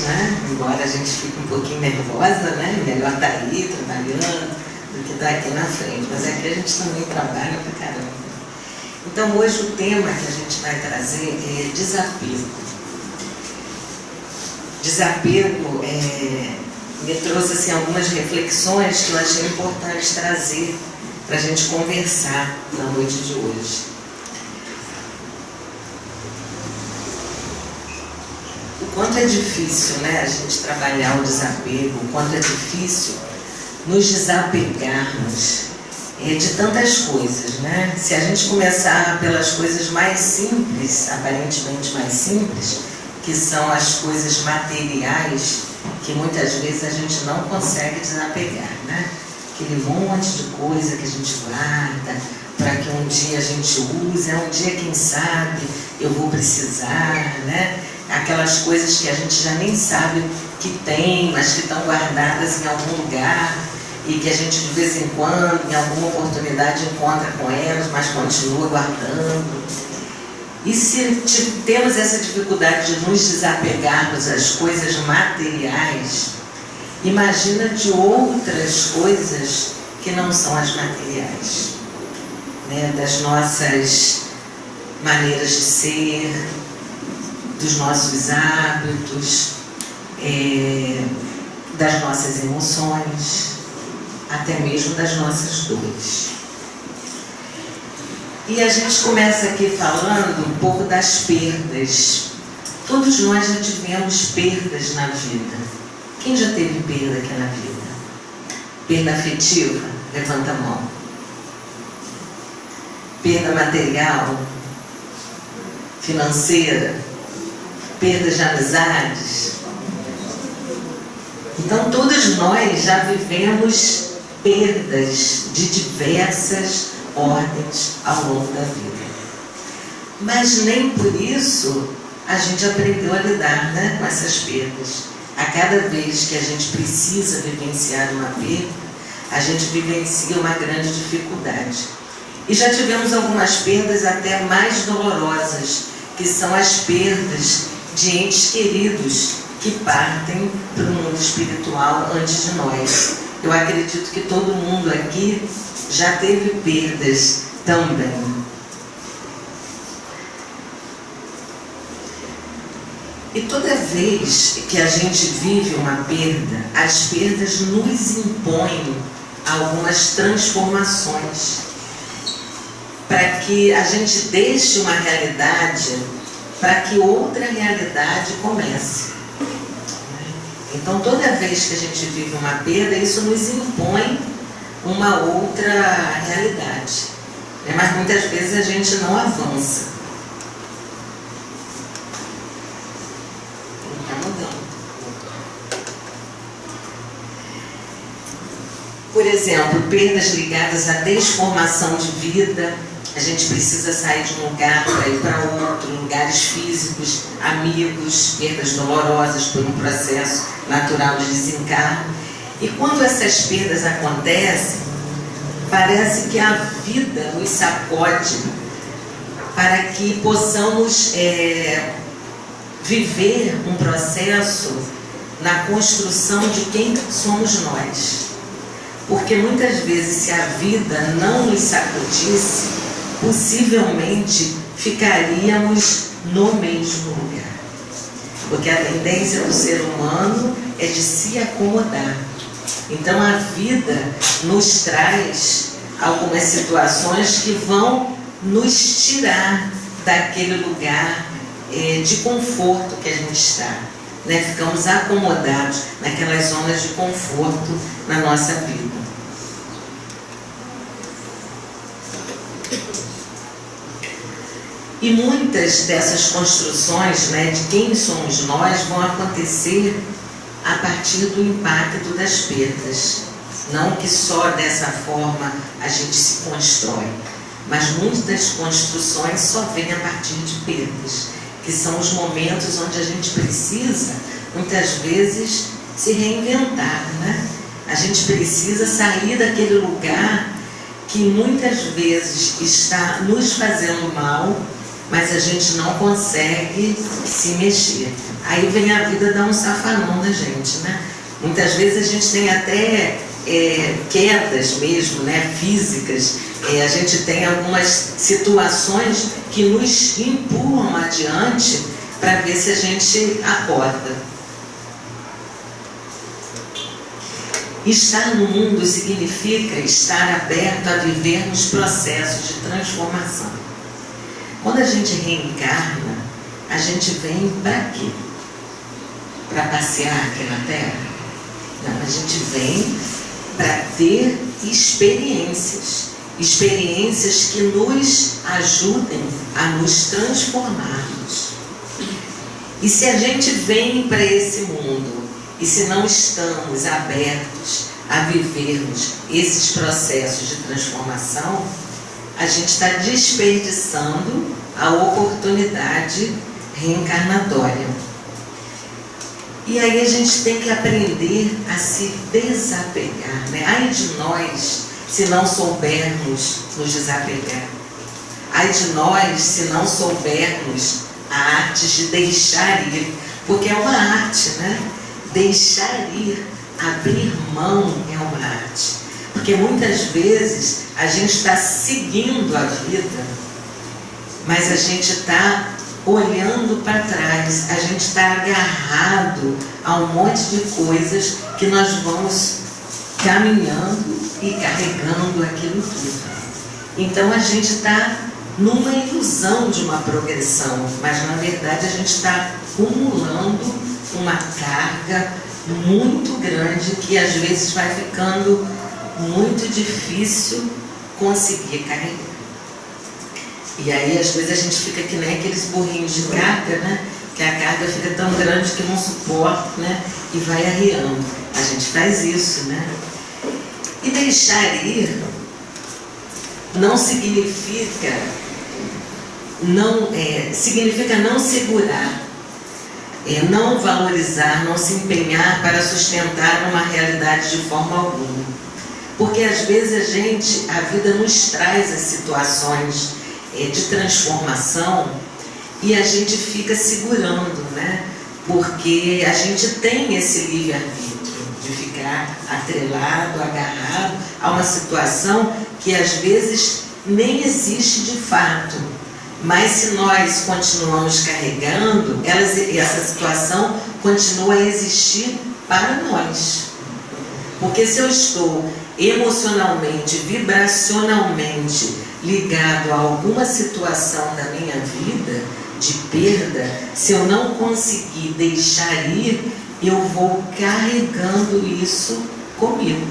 né? Embora a gente fique um pouquinho nervosa, né? Melhor estar aí trabalhando do que estar aqui na frente, mas aqui a gente também trabalha pra caramba. Então hoje o tema que a gente vai trazer é desapego. Desapego me trouxe assim, algumas reflexões que eu achei importante trazer para a gente conversar na noite de hoje. O quanto é difícil, né, a gente trabalhar o desapego, o quanto é difícil nos desapegarmos de tantas coisas, né? Se a gente começar pelas coisas mais simples, aparentemente mais simples, que são as coisas materiais, que muitas vezes a gente não consegue desapegar, né? Aquele monte de coisa que a gente guarda para que um dia a gente use, um dia, quem sabe, eu vou precisar, né? Aquelas coisas que a gente já nem sabe que tem, mas que estão guardadas em algum lugar e que a gente de vez em quando, em alguma oportunidade, encontra com elas, mas continua guardando. E se temos essa dificuldade de nos desapegarmos das coisas materiais, imagina de outras coisas que não são as materiais, né? Das nossas maneiras de ser, dos nossos hábitos, das nossas emoções, até mesmo das nossas dores. E a gente começa aqui falando um pouco das perdas. Todos nós já tivemos perdas na vida. Quem já teve perda aqui na vida? Perda afetiva? Levanta a mão. Perda material? Financeira? Perda de amizades? Então todos nós já vivemos perdas de diversas ordens ao longo da vida. Mas nem por isso a gente aprendeu a lidar, né, com essas perdas. A cada vez que a gente precisa vivenciar uma perda, a gente vivencia uma grande dificuldade. E já tivemos algumas perdas até mais dolorosas, que são as perdas de entes queridos que partem para o mundo espiritual antes de nós. Eu acredito que todo mundo aqui já teve perdas também. E toda vez que a gente vive uma perda, as perdas nos impõem algumas transformações para que a gente deixe uma realidade para que outra realidade comece. Então toda vez que a gente vive uma perda, isso nos impõe uma outra realidade, né? Mas muitas vezes a gente não avança. Não está mudando. Por exemplo, perdas ligadas à desformação de vida. A gente precisa sair de um lugar para ir para outro, lugares físicos, amigos, perdas dolorosas por um processo natural de desencarne. E quando essas perdas acontecem, parece que a vida nos sacode para que possamos viver um processo na construção de quem somos nós. Porque muitas vezes, se a vida não nos sacudisse, possivelmente ficaríamos no mesmo lugar. Porque a tendência do ser humano é de se acomodar. Então a vida nos traz algumas situações que vão nos tirar daquele lugar de conforto que a gente está, né? Ficamos acomodados naquelas zonas de conforto na nossa vida. E muitas dessas construções, né, de quem somos nós vão acontecer a partir do impacto das perdas. Não que só dessa forma a gente se constrói, mas muitas construções só vêm a partir de perdas, que são os momentos onde a gente precisa, muitas vezes, se reinventar, né? A gente precisa sair daquele lugar que muitas vezes está nos fazendo mal, mas a gente não consegue se mexer. Aí vem a vida dar um safanão na gente, né? Muitas vezes a gente tem até quedas mesmo, né, físicas. A gente tem algumas situações que nos empurram adiante para ver se a gente acorda. Estar no mundo significa estar aberto a viver nos processos de transformação. Quando a gente reencarna, a gente vem para quê? Para passear aqui na Terra? Não, a gente vem para ter experiências que nos ajudem a nos transformarmos. E se a gente vem para esse mundo e se não estamos abertos a vivermos esses processos de transformação, a gente está desperdiçando a oportunidade reencarnatória. E aí a gente tem que aprender a se desapegar, né? Ai de nós se não soubermos nos desapegar. Ai de nós se não soubermos a arte de deixar ir, porque é uma arte, né? Deixar ir, abrir mão é uma arte. Porque muitas vezes a gente está seguindo a vida, mas a gente está olhando para trás, a gente está agarrado a um monte de coisas que nós vamos caminhando e carregando aquilo tudo. Então a gente está numa ilusão de uma progressão, mas na verdade a gente está acumulando uma carga muito grande que às vezes vai ficando muito difícil conseguir carregar. E aí às vezes a gente fica que nem aqueles burrinhos de carga, né? Que a carga fica tão grande que não suporta, né? E vai arriando. A gente faz isso, né? E deixar ir não significa significa não segurar, não valorizar, não se empenhar para sustentar uma realidade de forma alguma. Porque às vezes a vida nos traz as situações de transformação e a gente fica segurando, né? Porque a gente tem esse livre-arbítrio de ficar atrelado, agarrado a uma situação que às vezes nem existe de fato. Mas se nós continuamos carregando, essa situação continua a existir para nós. Porque se eu estou emocionalmente, vibracionalmente ligado a alguma situação da minha vida de perda, se eu não conseguir deixar ir, eu vou carregando isso comigo.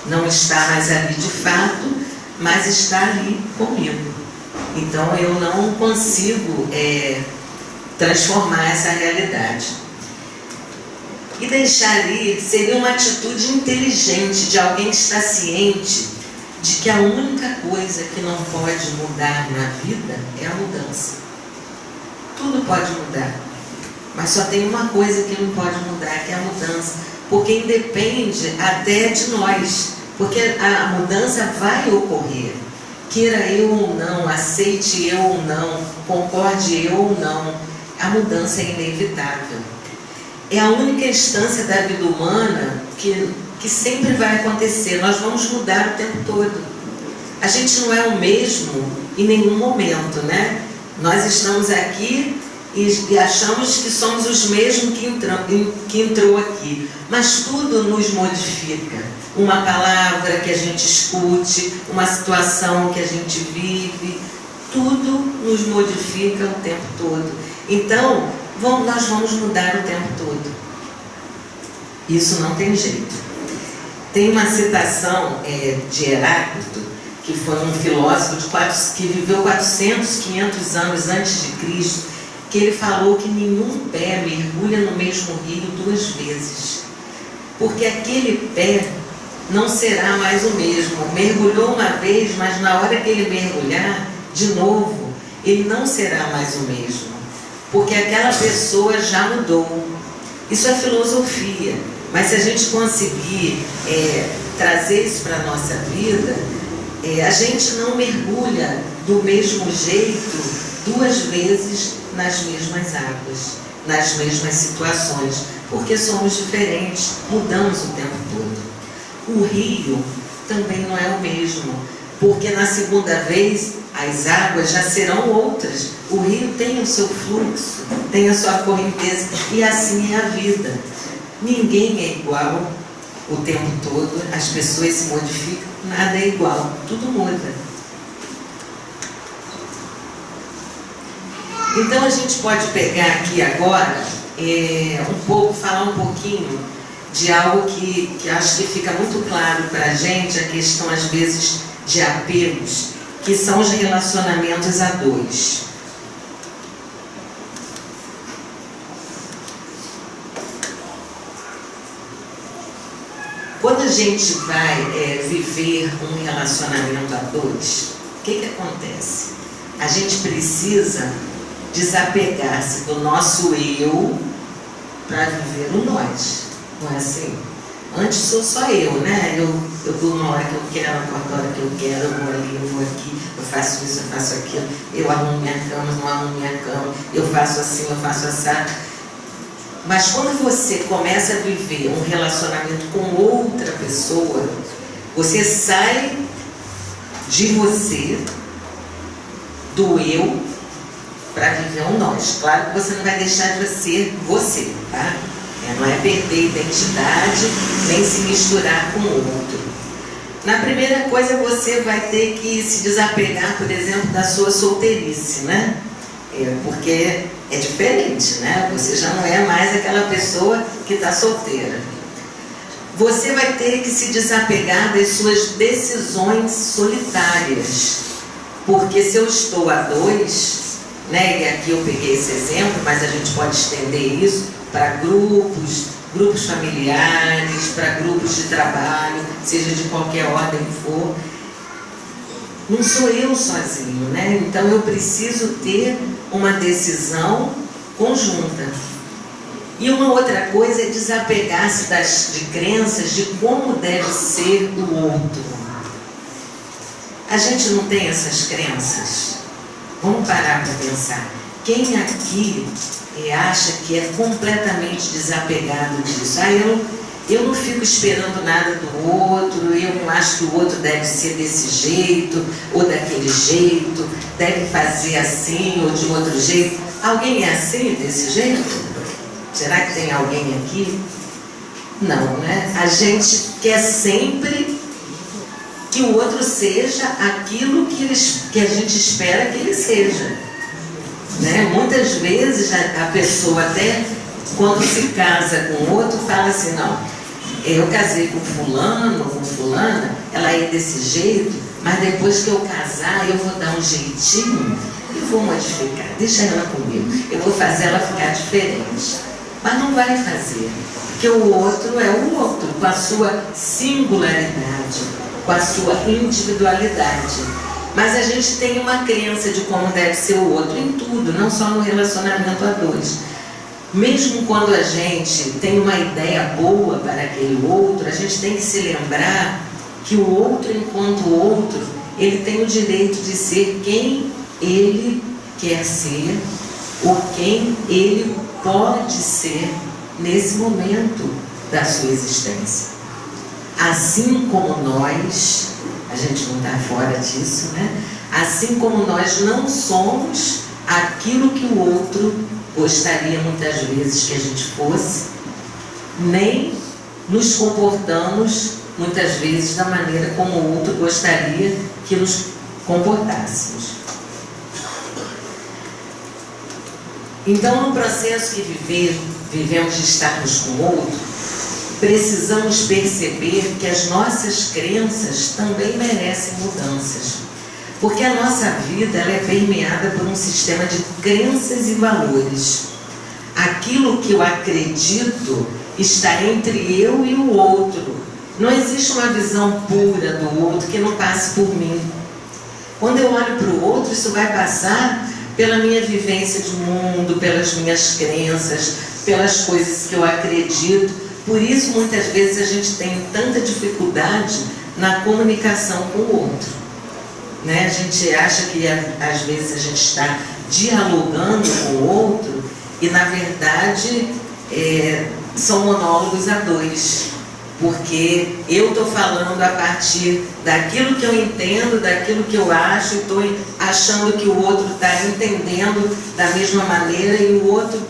Não está mais ali de fato, mas está ali comigo. Então eu não consigo transformar essa realidade. E deixar ir seria uma atitude inteligente de alguém que está ciente de que a única coisa que não pode mudar na vida é a mudança. Tudo pode mudar, mas só tem uma coisa que não pode mudar, que é a mudança, porque independe até de nós, porque a mudança vai ocorrer, queira eu ou não, aceite eu ou não, concorde eu ou não, a mudança é inevitável. É a única instância da vida humana que sempre vai acontecer. Nós vamos mudar o tempo todo. A gente não é o mesmo em nenhum momento, né? Nós estamos aqui e achamos que somos os mesmos que entrou aqui. Mas tudo nos modifica. Uma palavra que a gente escute, uma situação que a gente vive, tudo nos modifica o tempo todo. Então, nós vamos mudar o tempo todo. Isso não tem jeito. Tem uma citação de Heráclito, que foi um filósofo que viveu 400, 500 anos antes de Cristo, que ele falou que nenhum pé mergulha no mesmo rio 2 vezes. Porque aquele pé não será mais o mesmo. Mergulhou uma vez, mas na hora que ele mergulhar de novo, ele não será mais o mesmo. Porque aquela pessoa já mudou. Isso é filosofia. Mas se a gente conseguir trazer isso para a nossa vida, a gente não mergulha do mesmo jeito duas vezes nas mesmas águas, nas mesmas situações, porque somos diferentes, mudamos o tempo todo. O rio também não é o mesmo, porque na segunda vez as águas já serão outras. O rio tem o seu fluxo, tem a sua correnteza, e assim é a vida. Ninguém é igual o tempo todo, as pessoas se modificam, nada é igual, tudo muda. Então a gente pode pegar aqui agora, falar um pouquinho de algo que acho que fica muito claro para a gente, a questão às vezes de apegos, que são os relacionamentos a dois. Quando a gente vai viver um relacionamento a dois, o que acontece? A gente precisa desapegar-se do nosso eu para viver o nós, não é assim? Antes sou só eu, né? Eu durmo na hora que eu quero, acordo na hora que eu quero, eu vou ali, eu vou aqui, eu faço isso, eu faço aquilo, eu arrumo minha cama, não arrumo minha cama, eu faço assim, eu faço assado. Mas quando você começa a viver um relacionamento com outra pessoa, você sai de você, do eu, para viver um nós. Claro que você não vai deixar de ser você, tá? Não é perder identidade, nem se misturar com o outro. Na primeira coisa, você vai ter que se desapegar, por exemplo, da sua solteirice, né? Porque é diferente, né? Você já não é mais aquela pessoa que está solteira. Você vai ter que se desapegar das suas decisões solitárias. Porque se eu estou a dois, né? E aqui eu peguei esse exemplo, mas a gente pode estender isso para grupos familiares, para grupos de trabalho, seja de qualquer ordem for. Não sou eu sozinho, né? Então eu preciso ter uma decisão conjunta. E uma outra coisa é desapegar-se de crenças de como deve ser o outro. A gente não tem essas crenças? Vamos parar para pensar. Quem aqui acha que é completamente desapegado disso? Eu não fico esperando nada do outro, eu não acho que o outro deve ser desse jeito ou daquele jeito, deve fazer assim ou de outro jeito. Alguém é assim, desse jeito? Será que tem alguém aqui? Não, né? A gente quer sempre que o outro seja aquilo que a gente espera que ele seja. Né? Muitas vezes a pessoa até quando se casa com o outro fala assim, não, eu casei com fulano ou com fulana, ela é desse jeito, mas depois que eu casar eu vou dar um jeitinho e vou modificar, deixa ela comigo, eu vou fazer ela ficar diferente. Mas não vai fazer, porque o outro é o outro, com a sua singularidade, com a sua individualidade. Mas a gente tem uma crença de como deve ser o outro em tudo, não só no relacionamento a dois. Mesmo quando a gente tem uma ideia boa para aquele outro, a gente tem que se lembrar que o outro, enquanto outro, ele tem o direito de ser quem ele quer ser, ou quem ele pode ser nesse momento da sua existência. Assim como nós, a gente não está fora disso, né? Assim como nós não somos aquilo que o outro gostaria muitas vezes que a gente fosse, nem nos comportamos muitas vezes da maneira como o outro gostaria que nos comportássemos. Então, no processo que vivemos de estarmos com o outro, precisamos perceber que as nossas crenças também merecem mudanças. Porque a nossa vida ela é permeada por um sistema de crenças e valores. Aquilo que eu acredito está entre eu e o outro. Não existe uma visão pura do outro que não passe por mim. Quando eu olho para o outro, isso vai passar pela minha vivência de mundo, pelas minhas crenças, pelas coisas que eu acredito. Por isso, muitas vezes, a gente tem tanta dificuldade na comunicação com o outro. Né? A gente acha que, às vezes, a gente está dialogando com o outro e, na verdade, são monólogos a dois. Porque eu estou falando a partir daquilo que eu entendo, daquilo que eu acho, e estou achando que o outro está entendendo da mesma maneira, e o outro,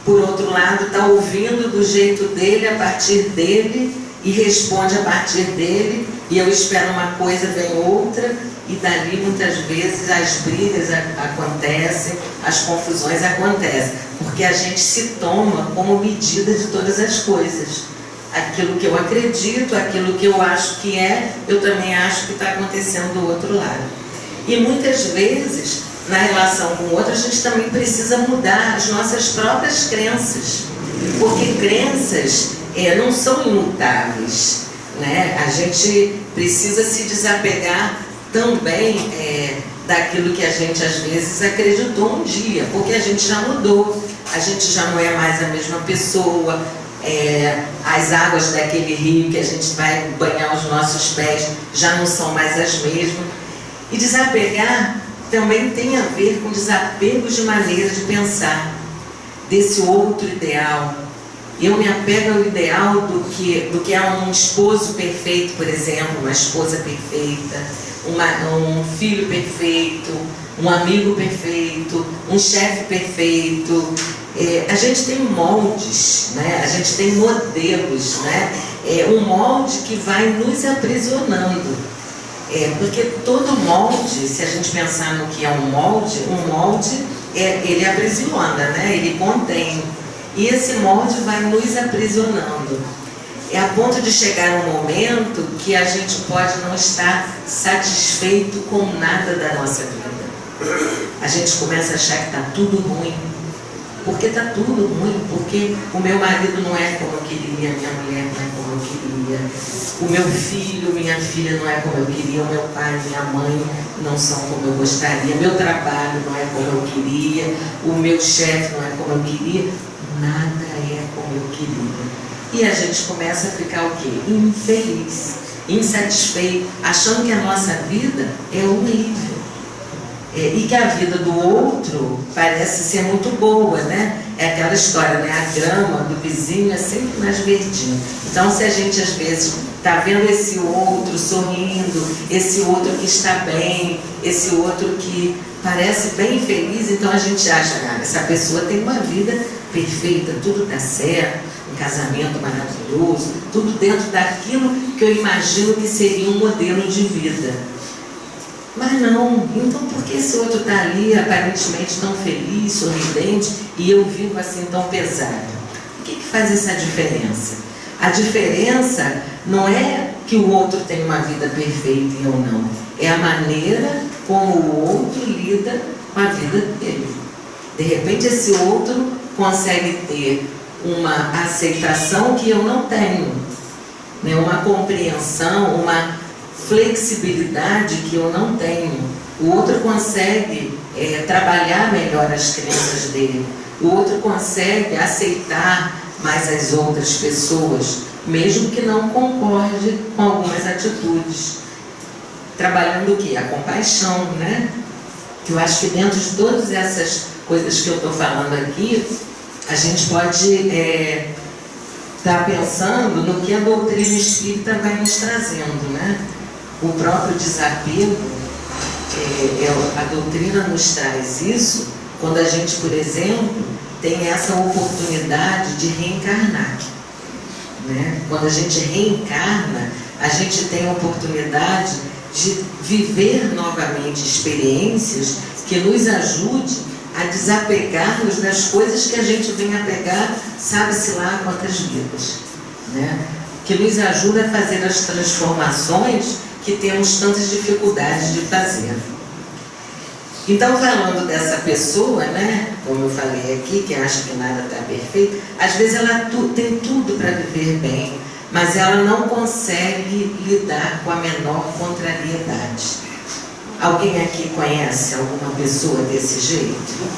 por outro lado, está ouvindo do jeito dele, a partir dele, e responde a partir dele, e eu espero uma coisa, vem outra, e dali muitas vezes as brigas acontecem, as confusões acontecem, porque a gente se toma como medida de todas as coisas. Aquilo que eu acredito, aquilo que eu acho que eu também acho que está acontecendo do outro lado. E muitas vezes, na relação com o outro, a gente também precisa mudar as nossas próprias crenças, porque crenças não são imutáveis, né? A gente precisa se desapegar também daquilo que a gente às vezes acreditou um dia, porque a gente já mudou, a gente já não é mais a mesma pessoa. As águas daquele rio que a gente vai banhar os nossos pés já não são mais as mesmas. E desapegar também tem a ver com desapego de maneira de pensar, desse outro ideal. Eu me apego ao ideal do que é um esposo perfeito, por exemplo, uma esposa perfeita, um filho perfeito, um amigo perfeito, um chefe perfeito. A gente tem moldes, né? A gente tem modelos, né? Um molde que vai nos aprisionando. Porque todo molde, se a gente pensar no que é um molde ele aprisiona, né? Ele contém. E esse molde vai nos aprisionando. A ponto de chegar um momento que a gente pode não estar satisfeito com nada da nossa vida. A gente começa a achar que está tudo ruim. Porque está tudo ruim, porque o meu marido não é como eu queria, minha mulher não é como eu queria, o meu filho, minha filha não é como eu queria, o meu pai, minha mãe não são como eu gostaria, meu trabalho não é como eu queria, o meu chefe não é como eu queria, nada é como eu queria. E a gente começa a ficar o quê? Infeliz, insatisfeito, achando que a nossa vida é horrível. E que a vida do outro parece ser muito boa, né? É aquela história, né? A grama do vizinho é sempre mais verdinha. Então, se a gente às vezes está vendo esse outro sorrindo, esse outro que está bem, esse outro que parece bem feliz, então a gente acha, essa pessoa tem uma vida perfeita, tudo está certo, um casamento maravilhoso, tudo dentro daquilo que eu imagino que seria um modelo de vida. Mas não, então por que esse outro está ali aparentemente tão feliz, sorridente, e eu vivo assim tão pesado? O que faz essa diferença? A diferença não é que o outro tem uma vida perfeita e eu não. É a maneira como o outro lida com a vida dele. De repente esse outro consegue ter uma aceitação que eu não tenho, né? Uma compreensão, uma flexibilidade que eu não tenho. O outro consegue trabalhar melhor as crenças dele. O outro consegue aceitar mais as outras pessoas, mesmo que não concorde com algumas atitudes. Trabalhando o quê? A compaixão, né? Que eu acho que dentro de todas essas coisas que eu estou falando aqui, a gente pode estar pensando no que a doutrina espírita vai nos trazendo, né? O próprio desapego, a doutrina nos traz isso quando a gente, por exemplo, tem essa oportunidade de reencarnar, né? Quando a gente reencarna, a gente tem a oportunidade de viver novamente experiências que nos ajude a desapegarmos das coisas que a gente vem a pegar, sabe-se lá quantas vidas, né? Que nos ajuda a fazer as transformações que temos tantas dificuldades de fazer. Então, falando dessa pessoa, né, como eu falei aqui, que acha que nada está perfeito, às vezes ela tem tudo para viver bem, mas ela não consegue lidar com a menor contrariedade. Alguém aqui conhece alguma pessoa desse jeito?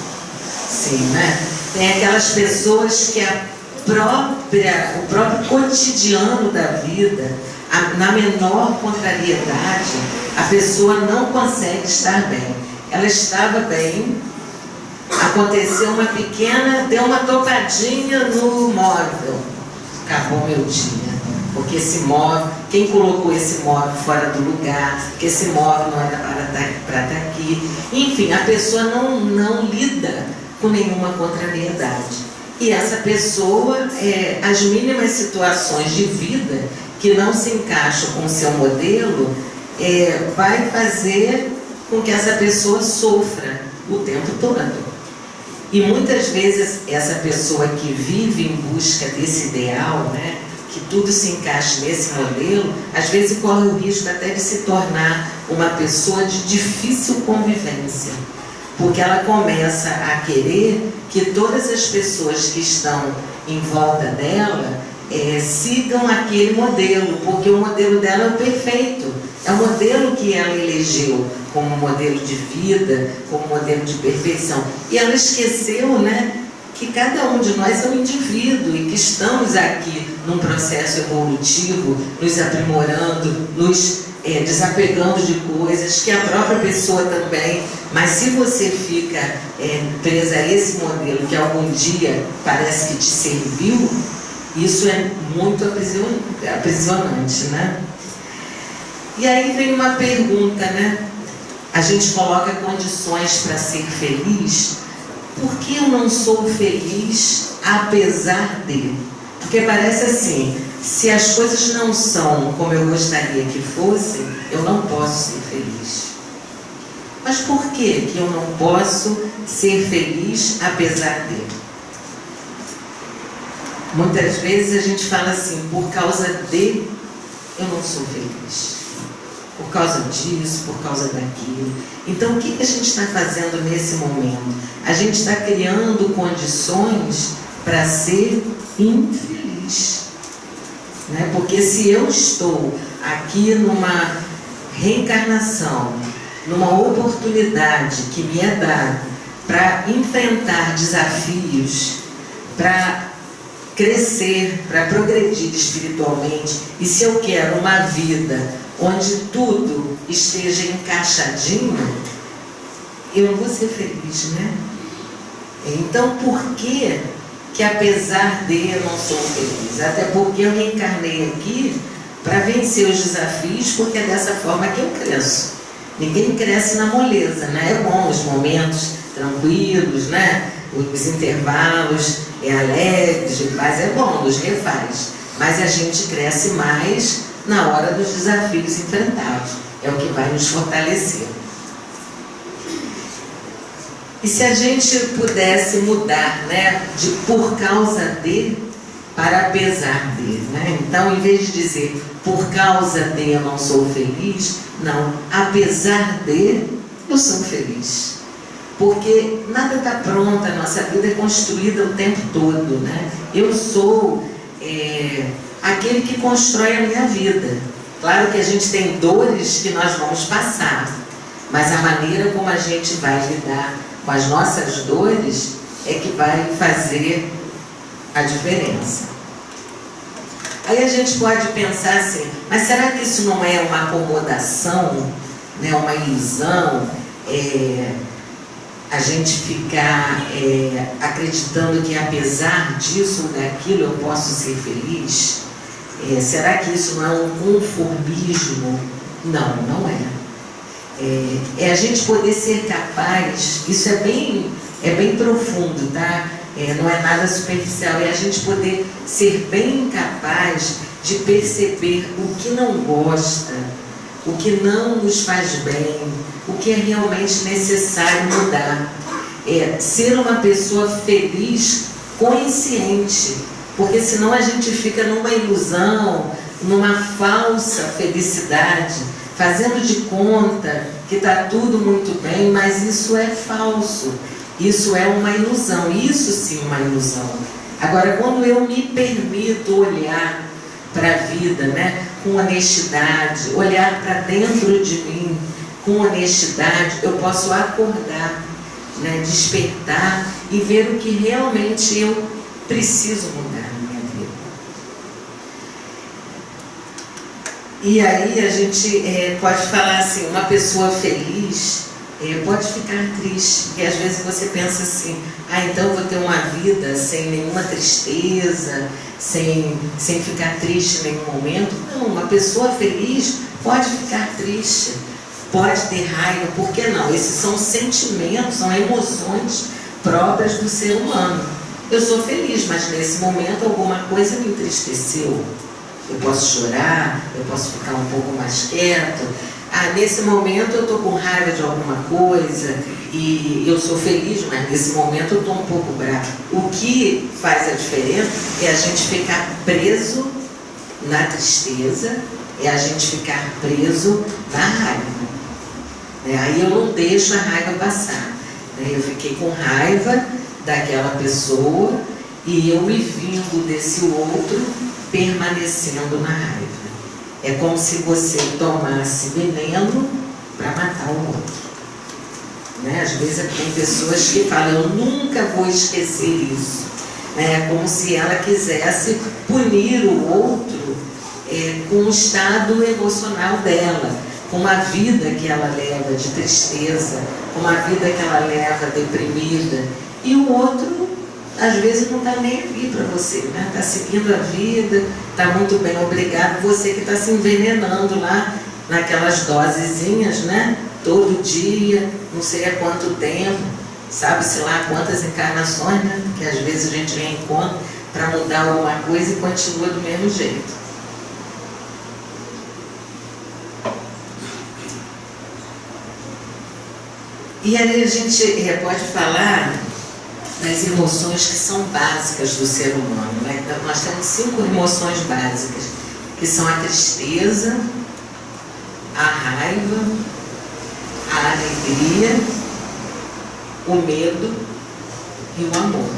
Sim, né? Tem aquelas pessoas que o próprio cotidiano da vida, na menor contrariedade, a pessoa não consegue estar bem. Ela estava bem aconteceu uma pequena, deu uma topadinha no móvel, acabou meu dia. Porque esse móvel, quem colocou esse móvel fora do lugar, que esse móvel não era para estar aqui. Enfim, a pessoa não lida com nenhuma contrariedade. E essa pessoa, as mínimas situações de vida que não se encaixam com o seu modelo, vai fazer com que essa pessoa sofra o tempo todo. E muitas vezes essa pessoa que vive em busca desse ideal, né, que tudo se encaixe nesse modelo, às vezes corre o risco até de se tornar uma pessoa de difícil convivência, porque ela começa a querer que todas as pessoas que estão em volta dela sigam aquele modelo, porque o modelo dela é o perfeito, é o modelo que ela elegeu como modelo de vida, como modelo de perfeição. E ela esqueceu, né, que cada um de nós é um indivíduo e que estamos aqui num processo evolutivo, nos aprimorando, nos desapegando de coisas, que a própria pessoa também. Mas se você fica presa a esse modelo que algum dia parece que te serviu, isso é muito aprisionante, né? E aí vem uma pergunta, né? A gente coloca condições para ser feliz. Por que eu não sou feliz apesar de? Porque parece assim, se as coisas não são como eu gostaria que fossem, eu não posso ser feliz. Mas por que eu não posso ser feliz apesar de? Muitas vezes a gente fala assim, por causa de eu não sou feliz. Por causa disso, por causa daquilo. Então o que a gente está fazendo nesse momento? A gente está criando condições para ser infeliz, né? Porque se eu estou aqui numa reencarnação, numa oportunidade que me é dada para enfrentar desafios, para crescer, para progredir espiritualmente, e se eu quero uma vida onde tudo esteja encaixadinho, eu não vou ser feliz, né? Então, por que apesar de eu não sou feliz? Até porque eu reencarnei aqui para vencer os desafios, porque é dessa forma que eu cresço. Ninguém cresce na moleza, né? É bom os momentos tranquilos, né? Os intervalos alegres, de paz, é bom, nos refaz. Mas a gente cresce mais na hora dos desafios enfrentados. É o que vai nos fortalecer. E se a gente pudesse mudar, né, de por causa de para apesar de, né? Então, em vez de dizer por causa de eu não sou feliz, não, apesar de eu sou feliz. Porque nada está pronto, a nossa vida é construída o tempo todo, né? Eu sou aquele que constrói a minha vida. Claro que a gente tem dores que nós vamos passar, mas a maneira como a gente vai lidar com as nossas dores é que vai fazer a diferença. Aí a gente pode pensar assim, mas será que isso não é uma acomodação, né, uma ilusão? A gente ficar acreditando que apesar disso ou daquilo eu posso ser feliz? Será que isso não é um conformismo? Não, não é. É a gente poder ser capaz, isso é bem profundo, tá? Não é nada superficial, é a gente poder ser bem capaz de perceber o que não gosta, o que não nos faz bem, o que é realmente necessário mudar. Ser uma pessoa feliz, consciente, porque senão a gente fica numa ilusão, numa falsa felicidade, fazendo de conta que está tudo muito bem, mas isso é falso, isso é uma ilusão, isso sim é uma ilusão. Agora, quando eu me permito olhar para a vida, né, com honestidade, olhar para dentro de mim com honestidade, eu posso acordar, né, despertar e ver o que realmente eu preciso mudar na minha vida. E aí a gente pode falar assim, uma pessoa feliz, pode ficar triste, porque às vezes você pensa assim, então eu vou ter uma vida sem nenhuma tristeza, sem ficar triste em nenhum momento. Não, uma pessoa feliz pode ficar triste, pode ter raiva, por que não? Esses são sentimentos, são emoções próprias do ser humano. Eu sou feliz, mas nesse momento alguma coisa me entristeceu. Eu posso chorar, eu posso ficar um pouco mais quieto. Nesse momento eu estou com raiva de alguma coisa e eu sou feliz, mas nesse momento eu estou um pouco bravo. O que faz a diferença é a gente ficar preso na tristeza, é a gente ficar preso na raiva. Aí eu não deixo a raiva passar. Eu fiquei com raiva daquela pessoa e eu me vingo desse outro permanecendo na raiva. É como se você tomasse veneno para matar o outro. Às vezes tem pessoas que falam, eu nunca vou esquecer isso. É como se ela quisesse punir o outro com o estado emocional dela, com uma vida que ela leva de tristeza, com uma vida que ela leva deprimida. E o outro, às vezes, não está nem aí para você, está seguindo a vida, está muito bem, obrigado. Você que está se envenenando lá naquelas dosezinhas, todo dia, não sei há quanto tempo, sabe-se lá quantas encarnações, que às vezes a gente vem em conta para mudar alguma coisa e continua do mesmo jeito. E aí a gente pode falar das emoções que são básicas do ser humano. Então, nós temos 5 emoções básicas, que são a tristeza, a raiva, a alegria, o medo e o amor.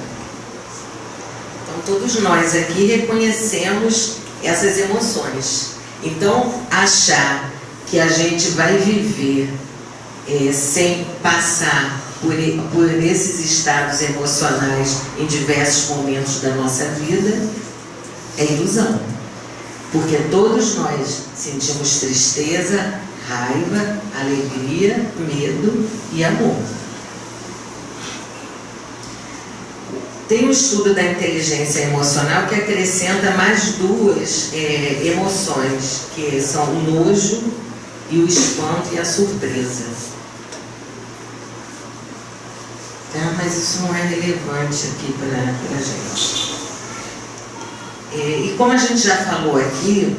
Então, todos nós aqui reconhecemos essas emoções. Então, achar que a gente vai viver sem passar por esses estados emocionais em diversos momentos da nossa vida é ilusão. Porque todos nós sentimos tristeza, raiva, alegria, medo e amor. Tem um estudo da inteligência emocional que acrescenta mais 2 emoções, que são o nojo e o espanto e a surpresa. Mas isso não é relevante aqui para a gente. E como a gente já falou aqui,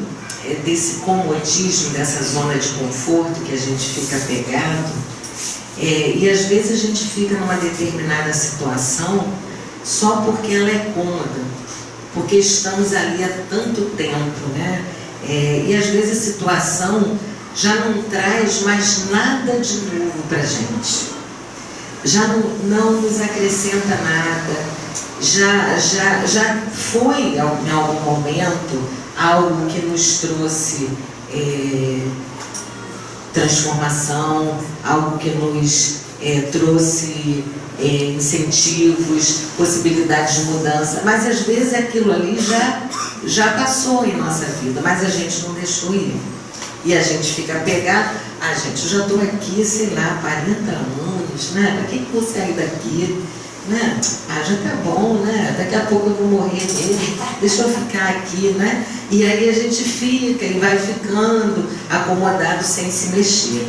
desse comodismo, dessa zona de conforto que a gente fica pegado, e às vezes a gente fica numa determinada situação só porque ela é cômoda, porque estamos ali há tanto tempo, e às vezes a situação já não traz mais nada de novo para a gente. Já não nos acrescenta nada, já foi em algum momento algo que nos trouxe transformação, algo que nos trouxe incentivos, possibilidades de mudança, mas às vezes aquilo ali já passou em nossa vida, mas a gente não deixou ir. E a gente fica pegado, gente, eu já estou aqui, sei lá, 40 anos, para que eu vou sair daqui? Já tá bom, daqui a pouco eu vou morrer mesmo, deixa eu ficar aqui, E aí a gente fica e vai ficando acomodado sem se mexer.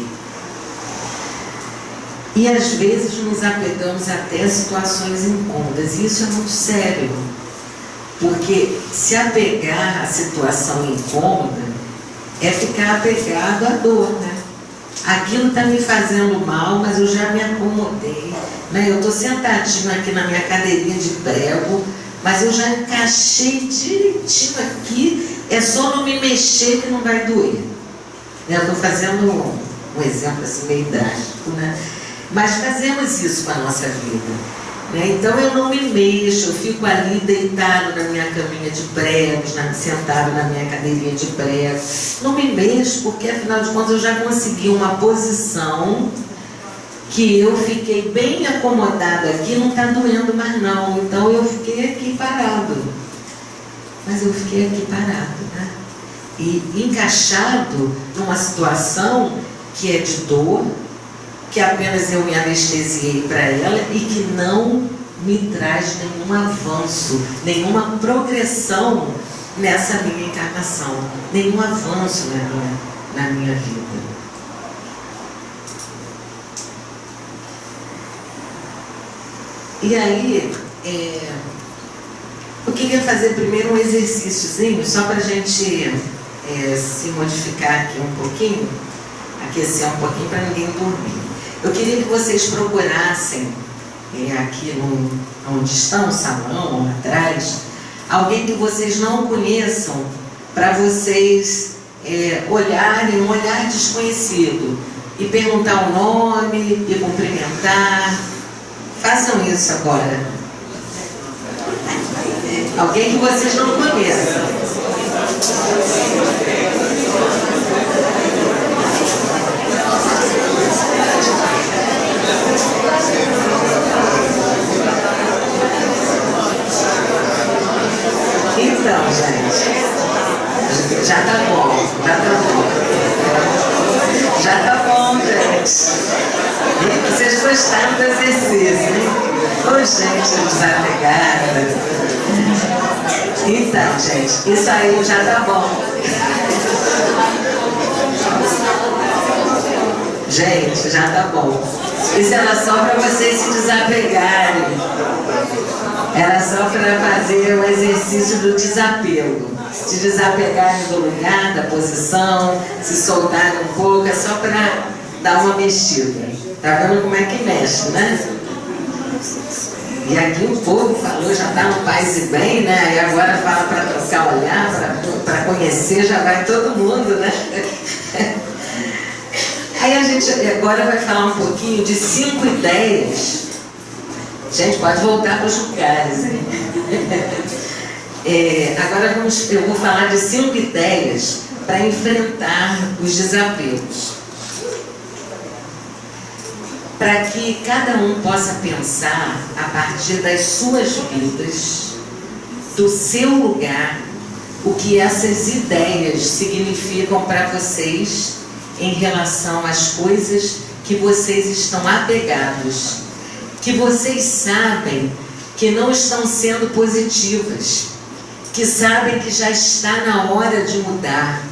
E às vezes nos apegamos até a situações incômodas, e isso é muito sério, porque se apegar à situação incômoda é ficar apegado à dor, Aquilo está me fazendo mal, mas eu já me acomodei, Eu estou sentadinho aqui na minha cadeirinha de prego, mas eu já encaixei direitinho aqui, é só não me mexer que não vai doer. Eu estou fazendo um exemplo assim meio drástico, Mas fazemos isso com a nossa vida. Então eu não me mexo, eu fico ali deitado na minha caminha de pregos, sentado na minha cadeirinha de prego. Não me mexo porque, afinal de contas, eu já consegui uma posição que eu fiquei bem acomodado aqui, não está doendo mais não. Então eu fiquei aqui parado. Mas eu fiquei aqui parado, E encaixado numa situação que é de dor, que apenas eu me anestesiei para ela e que não me traz nenhum avanço, nenhuma progressão nessa minha encarnação, nenhum avanço na minha vida. E aí, eu queria fazer primeiro um exercíciozinho, só para a gente se modificar aqui um pouquinho, aquecer um pouquinho para ninguém dormir. Eu queria que vocês procurassem, aqui onde estão, no salão, ou atrás, alguém que vocês não conheçam, para vocês olharem, um olhar desconhecido, e perguntar o nome, e cumprimentar. Façam isso agora. Alguém que vocês não conheçam. Então, gente, já tá bom, já tá bom, gente. E vocês gostaram do exercício, hein? Ô, gente desapegada. Então, gente, isso aí já tá bom. Gente, já tá bom. Isso era só para vocês se desapegarem. Era só para fazer o exercício do desapego. Se desapegarem do lugar, da posição, se soltarem um pouco, é só para dar uma mexida. Tá vendo como é que mexe, né? E aqui o povo falou, já está no paz e bem, né? E agora fala para trocar olhar, para conhecer, já vai todo mundo, né? Aí a gente agora vai falar um pouquinho de 5 ideias. Gente, pode voltar para os lugares, hein? Agora eu vou falar de 5 ideias para enfrentar os desafios. Para que cada um possa pensar a partir das suas vidas, do seu lugar, o que essas ideias significam para vocês em relação às coisas que vocês estão apegados, que vocês sabem que não estão sendo positivas, que sabem que já está na hora de mudar,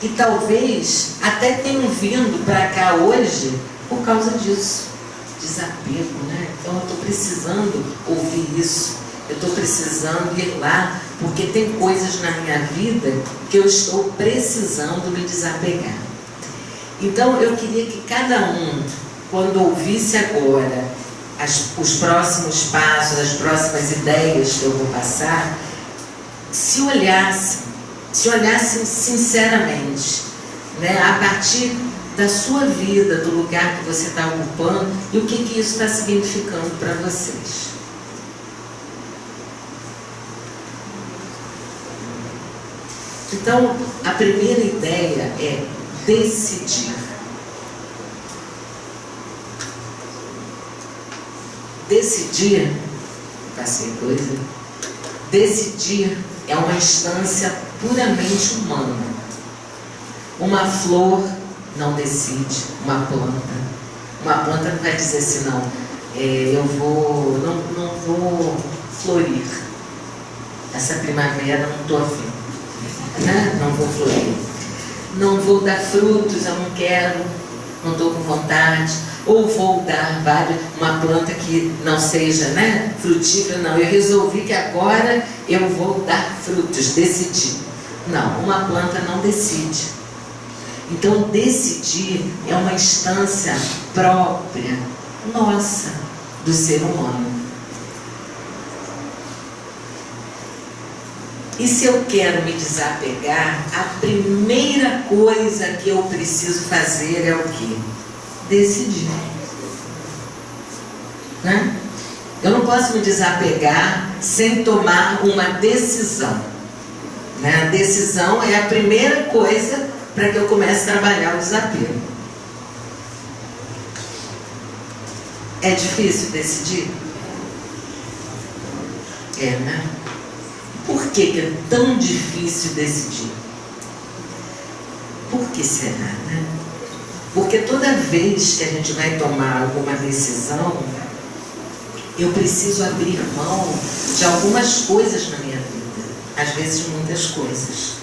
e talvez até tenham vindo para cá hoje por causa disso, desapego, né? Então eu estou precisando ouvir isso, eu estou precisando ir lá, porque tem coisas na minha vida que eu estou precisando me desapegar. Então eu queria que cada um, quando ouvisse agora os próximos passos, as próximas ideias que eu vou passar, se olhassem sinceramente, né? A partir da sua vida, do lugar que você está ocupando e o que isso está significando para vocês. Então, a primeira ideia é decidir. Decidir, passei coisa, decidir é uma instância puramente humana. Uma flor não decide, uma planta não vai dizer assim, não, não vou florir, essa primavera não estou afim, né? Não vou florir, não vou dar frutos, eu não quero, não estou com vontade, ou vou dar uma planta que não seja, né, frutífera, não, eu resolvi que agora eu vou dar frutos, decidi. Não, uma planta não decide. Então, decidir é uma instância própria, nossa, do ser humano. E se eu quero me desapegar, a primeira coisa que eu preciso fazer é o quê? Decidir. Né? Eu não posso me desapegar sem tomar uma decisão. Né? A decisão é a primeira coisa para que eu comece a trabalhar o desapego. É difícil decidir? É, né? Por que é tão difícil decidir? Por que será, né? Porque toda vez que a gente vai tomar alguma decisão, eu preciso abrir mão de algumas coisas na minha vida, às vezes muitas coisas.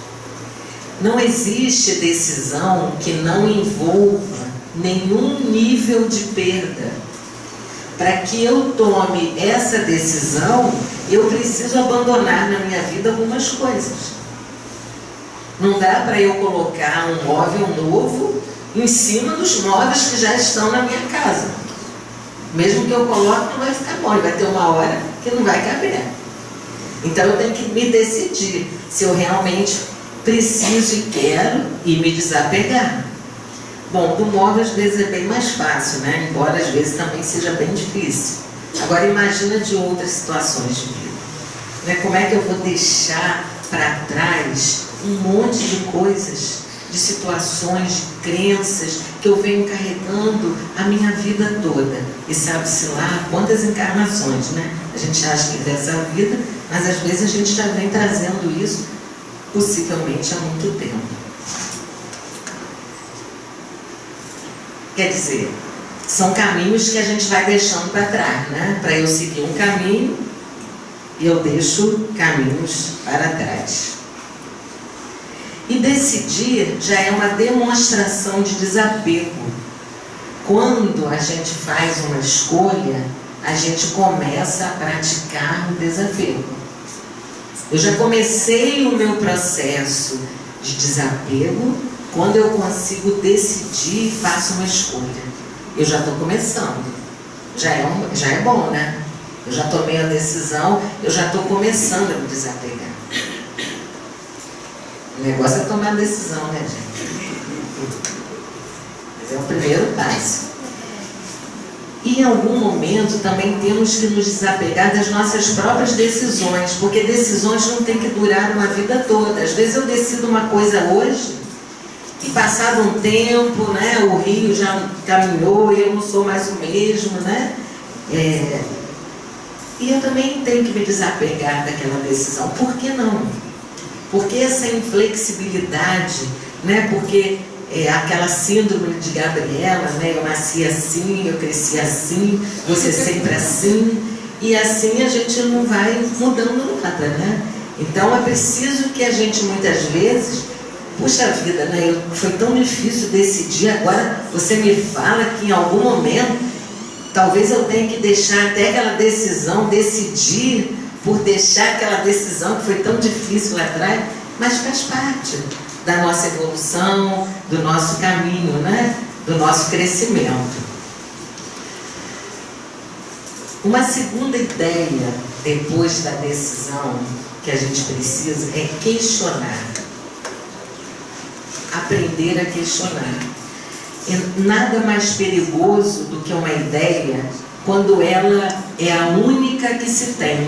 Não existe decisão que não envolva nenhum nível de perda. Para que eu tome essa decisão, eu preciso abandonar na minha vida algumas coisas. Não dá para eu colocar um móvel novo em cima dos móveis que já estão na minha casa. Mesmo que eu coloque, não vai ficar bom, vai ter uma hora que não vai caber. Então eu tenho que me decidir se eu realmente preciso e quero e me desapegar. Bom, do móvel às vezes é bem mais fácil, né? Embora às vezes também seja bem difícil. Agora imagina de outras situações de vida. Né? Como é que eu vou deixar para trás um monte de coisas, de situações, de crenças que eu venho carregando a minha vida toda. E sabe-se lá quantas encarnações, né? A gente acha que é dessa vida, mas às vezes a gente já vem trazendo isso possivelmente há muito tempo. Quer dizer, são caminhos que a gente vai deixando para trás, né? Para eu seguir um caminho, eu deixo caminhos para trás. E decidir já é uma demonstração de desapego. Quando a gente faz uma escolha, a gente começa a praticar o desapego. Eu já comecei o meu processo de desapego quando eu consigo decidir e faço uma escolha. Eu já estou começando. Já é bom, né? Eu já tomei a decisão, eu já estou começando a me desapegar. O negócio é tomar a decisão, né, gente? Mas é o primeiro passo. E em algum momento também temos que nos desapegar das nossas próprias decisões, porque decisões não tem que durar uma vida toda. Às vezes eu decido uma coisa hoje, e passado um tempo, né, o rio já caminhou e eu não sou mais o mesmo, né? E eu também tenho que me desapegar daquela decisão. Por que não? Porque essa inflexibilidade, né? Porque aquela síndrome de Gabriela, né? Eu nasci assim, eu cresci assim, você sempre assim, e assim a gente não vai mudando nada, né? Então é preciso que a gente muitas vezes, puxa vida, né? Foi tão difícil decidir, agora você me fala que em algum momento talvez eu tenha que deixar até aquela decisão, decidir por deixar aquela decisão que foi tão difícil lá atrás, mas faz parte da nossa evolução, do nosso caminho, né? Do nosso crescimento. Uma segunda ideia, depois da decisão, que a gente precisa é questionar. Aprender a questionar. Nada mais perigoso do que uma ideia quando ela é a única que se tem.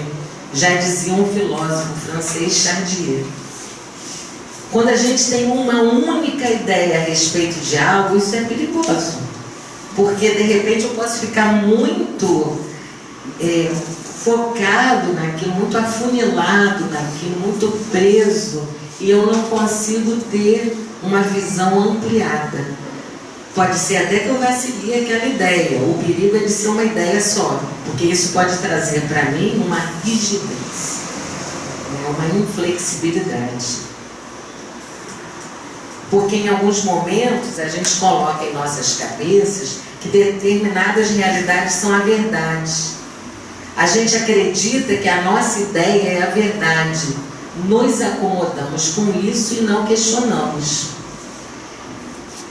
Já dizia um filósofo francês, Chardier. Quando a gente tem uma única ideia a respeito de algo, isso é perigoso. Porque de repente eu posso ficar muito focado naquilo, muito afunilado naquilo, muito preso, e eu não consigo ter uma visão ampliada. Pode ser até que eu vá seguir aquela ideia. O perigo é de ser uma ideia só, porque isso pode trazer para mim uma rigidez, uma inflexibilidade. Porque em alguns momentos a gente coloca em nossas cabeças que determinadas realidades são a verdade. A gente acredita que a nossa ideia é a verdade. Nos acomodamos com isso e não questionamos.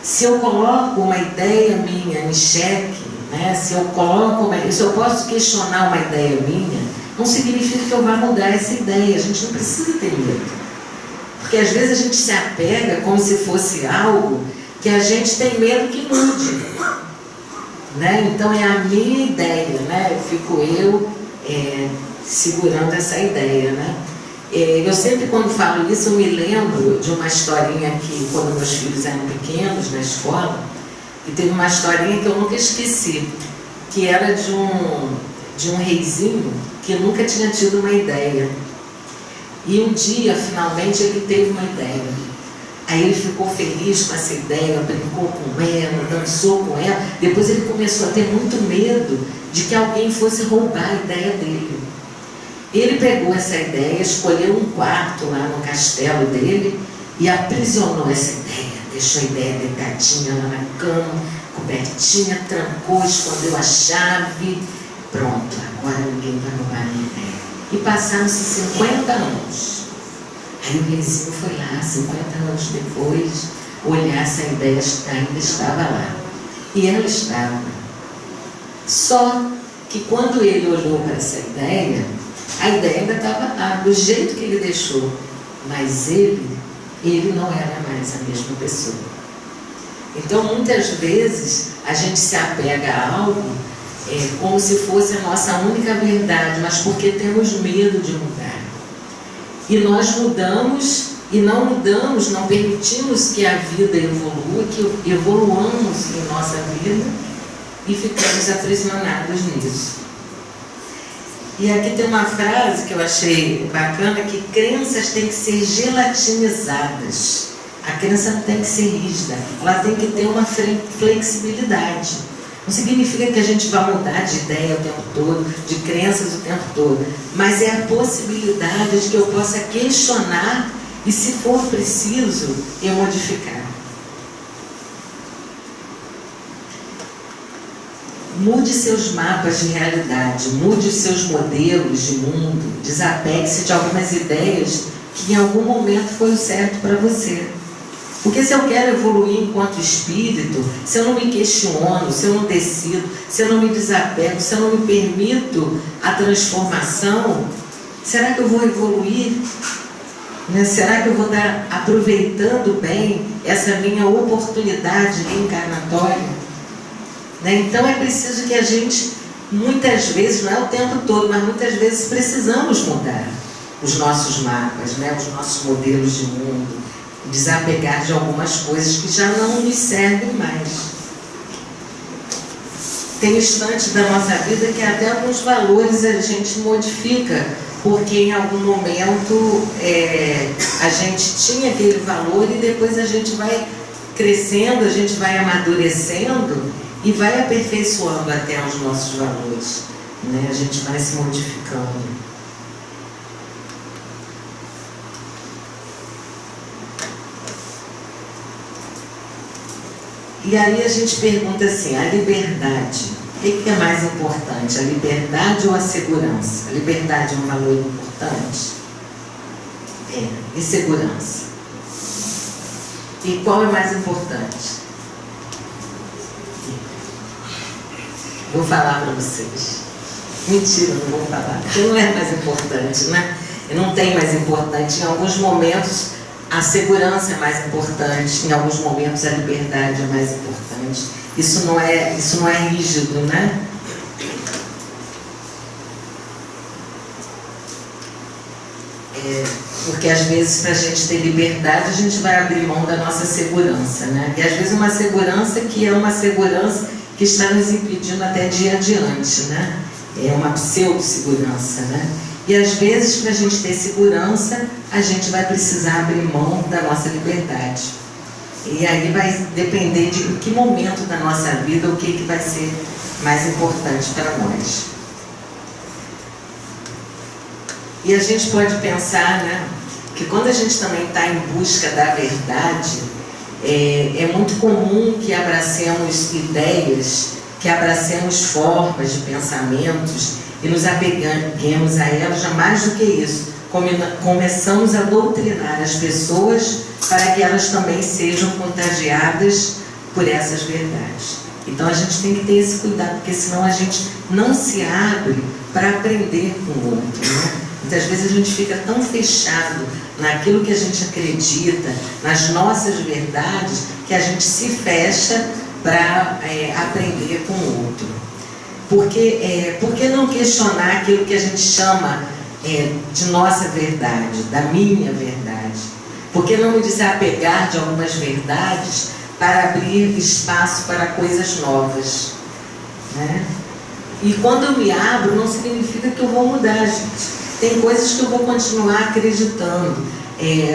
Se eu coloco uma ideia minha em xeque, né? Se eu posso questionar uma ideia minha, não significa que eu vá mudar essa ideia. A gente não precisa ter medo. Porque às vezes a gente se apega como se fosse algo que a gente tem medo que mude. Né? Então é a minha ideia, né? Fico segurando essa ideia, né? Eu sempre, quando falo isso, eu me lembro de uma historinha que, quando meus filhos eram pequenos, na escola, e teve uma historinha que eu nunca esqueci, que era de um reizinho que nunca tinha tido uma ideia. E um dia, finalmente, ele teve uma ideia. Aí ele ficou feliz com essa ideia, brincou com ela, dançou com ela. Depois ele começou a ter muito medo de que alguém fosse roubar a ideia dele. Ele pegou essa ideia, escolheu um quarto lá no castelo dele e aprisionou essa ideia. Deixou a ideia deitadinha lá na cama, cobertinha, trancou, escondeu a chave. Pronto, agora ninguém vai roubar a minha ideia. E passaram-se 50 anos. Aí o vizinho foi lá, 50 anos depois, olhar se a ideia ainda estava lá. E ela estava. Só que quando ele olhou para essa ideia, a ideia ainda estava lá, do jeito que ele deixou. Mas ele não era mais a mesma pessoa. Então, muitas vezes, a gente se apega a algo como se fosse a nossa única verdade, mas porque temos medo de mudar. E nós mudamos e não mudamos, não permitimos que a vida evolua, que evoluamos em nossa vida e ficamos aprisionados nisso. E aqui tem uma frase que eu achei bacana, que crenças têm que ser gelatinizadas. A crença tem que ser rígida, ela tem que ter uma flexibilidade. Não significa que a gente vai mudar de ideia o tempo todo, de crenças o tempo todo, mas é a possibilidade de que eu possa questionar e, se for preciso, eu modificar. Mude seus mapas de realidade, mude os seus modelos de mundo, desapegue-se de algumas ideias que em algum momento foi o certo para você. Porque se eu quero evoluir enquanto espírito, se eu não me questiono, se eu não decido, se eu não me desapego, se eu não me permito a transformação, será que eu vou evoluir? Será que eu vou estar aproveitando bem essa minha oportunidade reencarnatória? Então é preciso que a gente, muitas vezes, não é o tempo todo, mas muitas vezes precisamos mudar os nossos mapas, os nossos modelos de mundo, desapegar de algumas coisas que já não nos servem mais. Tem instantes da nossa vida que até alguns valores a gente modifica, porque em algum momento a gente tinha aquele valor e depois a gente vai crescendo, a gente vai amadurecendo e vai aperfeiçoando até os nossos valores, a gente vai se modificando. E aí a gente pergunta assim, a liberdade, o que é mais importante, a liberdade ou a segurança? A liberdade é um valor importante? E segurança? E qual é mais importante? Vou falar para vocês. Mentira, não vou falar, porque não é mais importante, Não tem mais importante. Em alguns momentos a segurança é mais importante, em alguns momentos a liberdade é mais importante. Isso não é rígido, Porque às vezes, para a gente ter liberdade, a gente vai abrir mão da nossa segurança, E às vezes uma segurança que é uma segurança que está nos impedindo até de ir adiante, É uma pseudo-segurança, E às vezes, para a gente ter segurança, a gente vai precisar abrir mão da nossa liberdade. E aí vai depender de em que momento da nossa vida, o que vai ser mais importante para nós. E a gente pode pensar, que quando a gente também está em busca da verdade, é muito comum que abracemos ideias, que abracemos formas de pensamentos e nos apeguemos a elas. Já mais do que isso, começamos a doutrinar as pessoas para que elas também sejam contagiadas por essas verdades. Então a gente tem que ter esse cuidado, porque senão a gente não se abre para aprender com o outro, Muitas vezes a gente fica tão fechado naquilo que a gente acredita, nas nossas verdades, que a gente se fecha para aprender com o outro. Por que não questionar aquilo que a gente chama de nossa verdade, da minha verdade? Por que não me desapegar de algumas verdades para abrir espaço para coisas novas? E quando eu me abro, não significa que eu vou mudar, gente. tem coisas que eu vou continuar acreditando.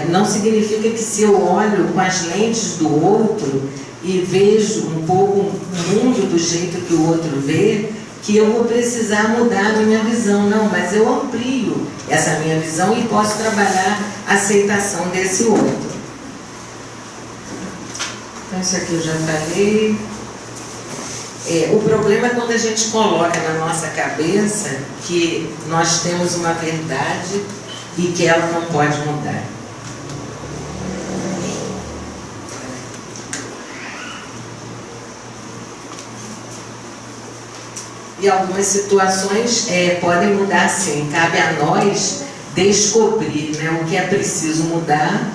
Não significa que se eu olho com as lentes do outro e vejo um pouco o mundo do jeito que o outro vê, que eu vou precisar mudar a minha visão. Não, mas eu amplio essa minha visão e posso trabalhar a aceitação desse outro. Então isso aqui eu já falei. O problema é quando a gente coloca na nossa cabeça que nós temos uma verdade e que ela não pode mudar. E algumas situações podem mudar sim. Cabe a nós descobrir, né, o que é preciso mudar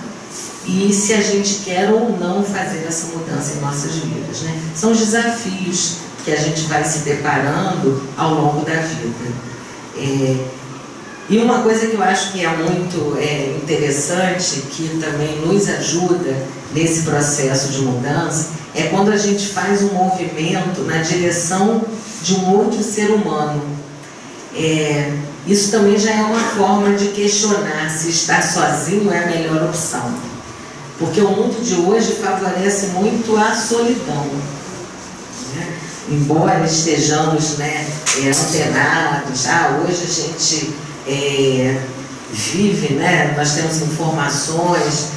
e se a gente quer ou não fazer essa mudança em nossas vidas, né? São os desafios que a gente vai se deparando ao longo da vida. E uma coisa que eu acho que é muito interessante, que também nos ajuda nesse processo de mudança, é quando a gente faz um movimento na direção de um outro ser humano. Isso também já é uma forma de questionar se estar sozinho é a melhor opção. Porque o mundo de hoje favorece muito a solidão. Né? Embora estejamos, né, antenados, hoje a gente vive, né, nós temos informações,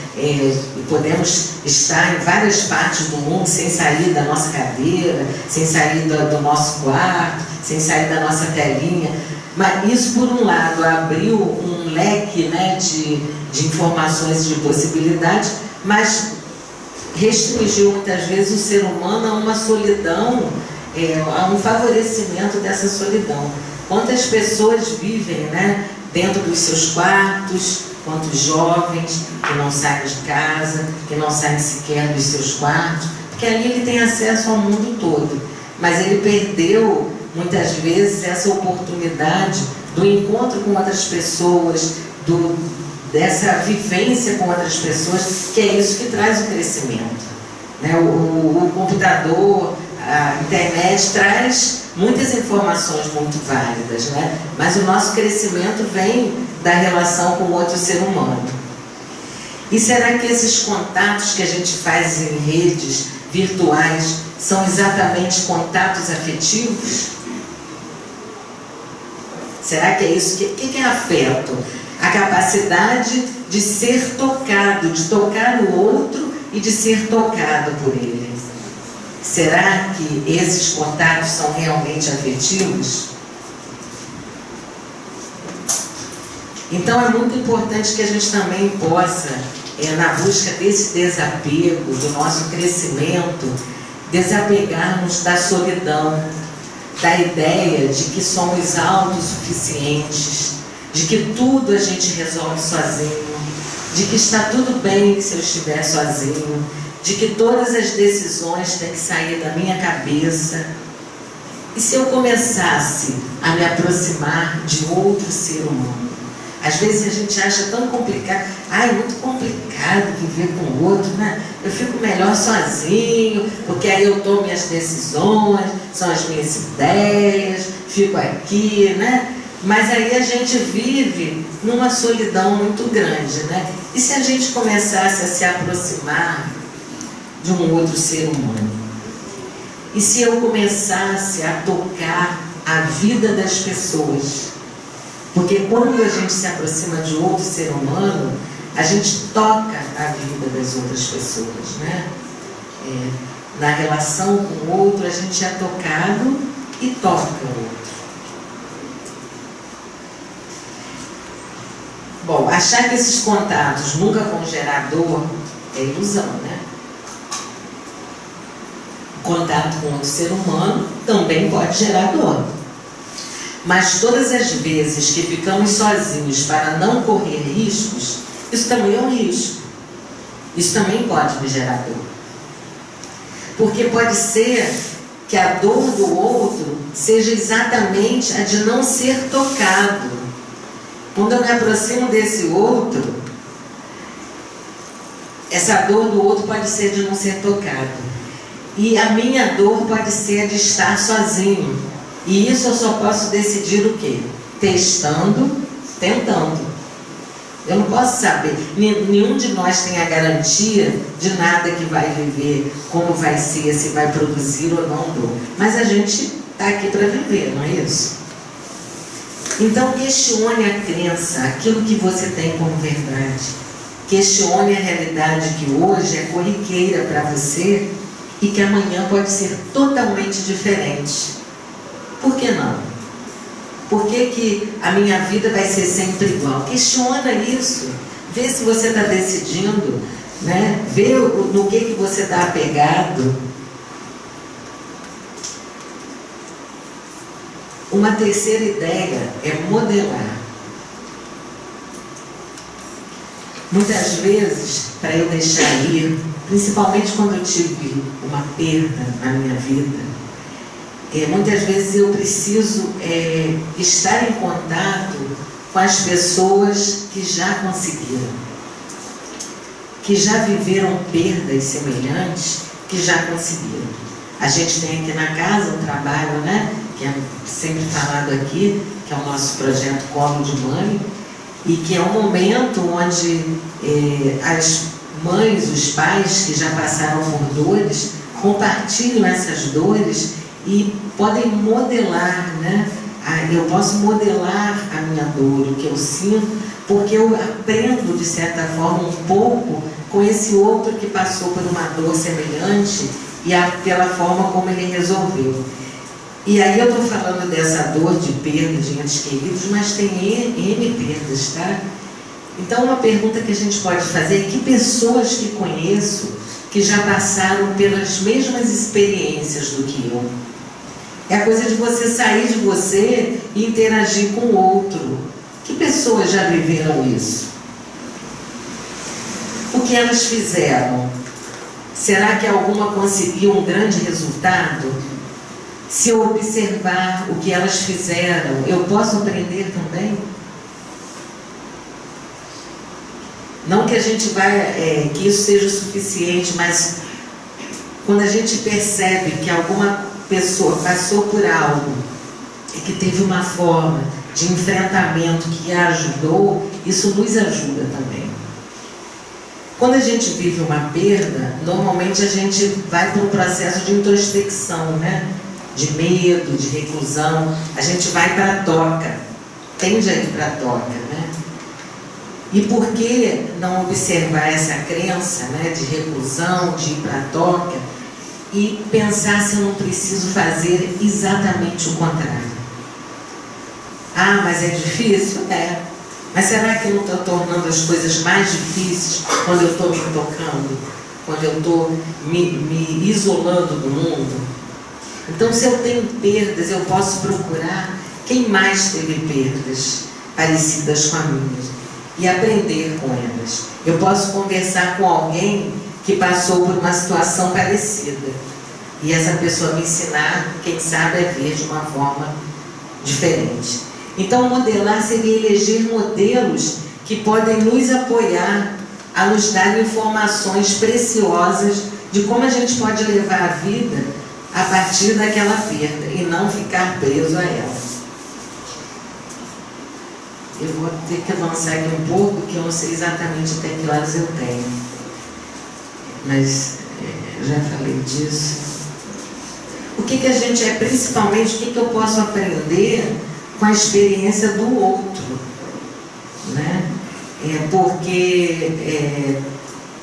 podemos estar em várias partes do mundo sem sair da nossa cadeira, sem sair do nosso quarto, sem sair da nossa telinha. Mas isso, por um lado, abriu um leque, né, de informações e de possibilidades, mas restringiu muitas vezes o ser humano a uma solidão, a um favorecimento dessa solidão. Quantas pessoas vivem, né, dentro dos seus quartos, quantos jovens que não saem de casa, que não saem sequer dos seus quartos, porque ali ele tem acesso ao mundo todo, mas ele perdeu muitas vezes essa oportunidade do encontro com outras pessoas, dessa vivência com outras pessoas, que é isso que traz o crescimento. Né? O computador, a internet traz muitas informações muito válidas, né? Mas o nosso crescimento vem da relação com outro ser humano. E será que esses contatos que a gente faz em redes virtuais são exatamente contatos afetivos? Será que é isso? O que é afeto? A capacidade de ser tocado, de tocar o outro e de ser tocado por ele. Será que esses contatos são realmente afetivos? Então é muito importante que a gente também possa, na busca desse desapego, do nosso crescimento, desapegarmos da solidão, da ideia de que somos autossuficientes, de que tudo a gente resolve sozinho, de que está tudo bem se eu estiver sozinho, de que todas as decisões têm que sair da minha cabeça. E se eu começasse a me aproximar de outro ser humano? Às vezes a gente acha tão complicado, é muito complicado viver com o outro, né? Eu fico melhor sozinho, porque aí eu tomo minhas decisões, são as minhas ideias, fico aqui, né? Mas aí a gente vive numa solidão muito grande, né? E se a gente começasse a se aproximar de um outro ser humano? E se eu começasse a tocar a vida das pessoas? Porque quando a gente se aproxima de outro ser humano, a gente toca a vida das outras pessoas, né? Na relação com o outro, a gente é tocado e toca o outro. Bom, achar que esses contatos nunca vão gerar dor é ilusão, né? Contato com outro ser humano também pode gerar dor. Mas todas as vezes que ficamos sozinhos para não correr riscos, isso também é um risco. Isso também pode me gerar dor. Porque pode ser que a dor do outro seja exatamente a de não ser tocado. Quando eu me aproximo desse outro, essa dor do outro pode ser de não ser tocado. E a minha dor pode ser de estar sozinho. E isso eu só posso decidir o quê? Testando tentando. Eu não posso saber, nenhum de nós tem a garantia de nada que vai viver, como vai ser, se vai produzir ou não dor. Mas a gente está aqui para viver, não é isso? Então questione a crença, aquilo que você tem como verdade. Questione a realidade que hoje é corriqueira para você e que amanhã pode ser totalmente diferente. Por que não? Por que a minha vida vai ser sempre igual? Questiona isso. Vê se você está decidindo, né? Vê no que você está apegado. Uma terceira ideia é modelar. Muitas vezes, para eu deixar ir, principalmente quando eu tive uma perda na minha vida, muitas vezes eu preciso estar em contato com as pessoas que já conseguiram, que já viveram perdas semelhantes, que já conseguiram. A gente tem aqui na casa um trabalho, né, que é sempre falado aqui, que é o nosso projeto Colo de Mãe, e que é um momento onde as mães, os pais que já passaram por dores, compartilham essas dores e podem modelar, né? Eu posso modelar a minha dor, o que eu sinto, porque eu aprendo, de certa forma, um pouco com esse outro que passou por uma dor semelhante e pela forma como ele resolveu. E aí eu estou falando dessa dor de perda de entes queridos, mas tem N perdas, tá? Então uma pergunta que a gente pode fazer é: que pessoas que conheço que já passaram pelas mesmas experiências do que eu? É a coisa de você sair de você e interagir com o outro. Que pessoas já viveram isso? O que elas fizeram? Será que alguma conseguiu um grande resultado? Se eu observar o que elas fizeram, eu posso aprender também? Não que a gente vai, que isso seja o suficiente, mas quando a gente percebe que alguma pessoa passou por algo e que teve uma forma de enfrentamento que a ajudou, isso nos ajuda também. Quando a gente vive uma perda, normalmente a gente vai para um processo de introspecção, né? De medo, de reclusão, a gente vai para a toca, tende a ir para a toca, né? E por que não observar essa crença, né, de reclusão, de ir para a toca e pensar se eu não preciso fazer exatamente o contrário? Ah, mas é difícil? É. Mas será que eu não estou tornando as coisas mais difíceis quando eu estou me tocando? Quando eu estou me isolando do mundo? Então, se eu tenho perdas, eu posso procurar quem mais teve perdas parecidas com a minha e aprender com elas. Eu posso conversar com alguém que passou por uma situação parecida e essa pessoa me ensinar, quem sabe, a ver de uma forma diferente. Então, modelar seria eleger modelos que podem nos apoiar a nos dar informações preciosas de como a gente pode levar a vida a partir daquela perda e não ficar preso a ela. Eu vou ter que avançar aqui um pouco, porque eu não sei exatamente até que horas eu tenho. Mas já falei disso. O que a gente é, principalmente, o que eu posso aprender com a experiência do outro, né? Porque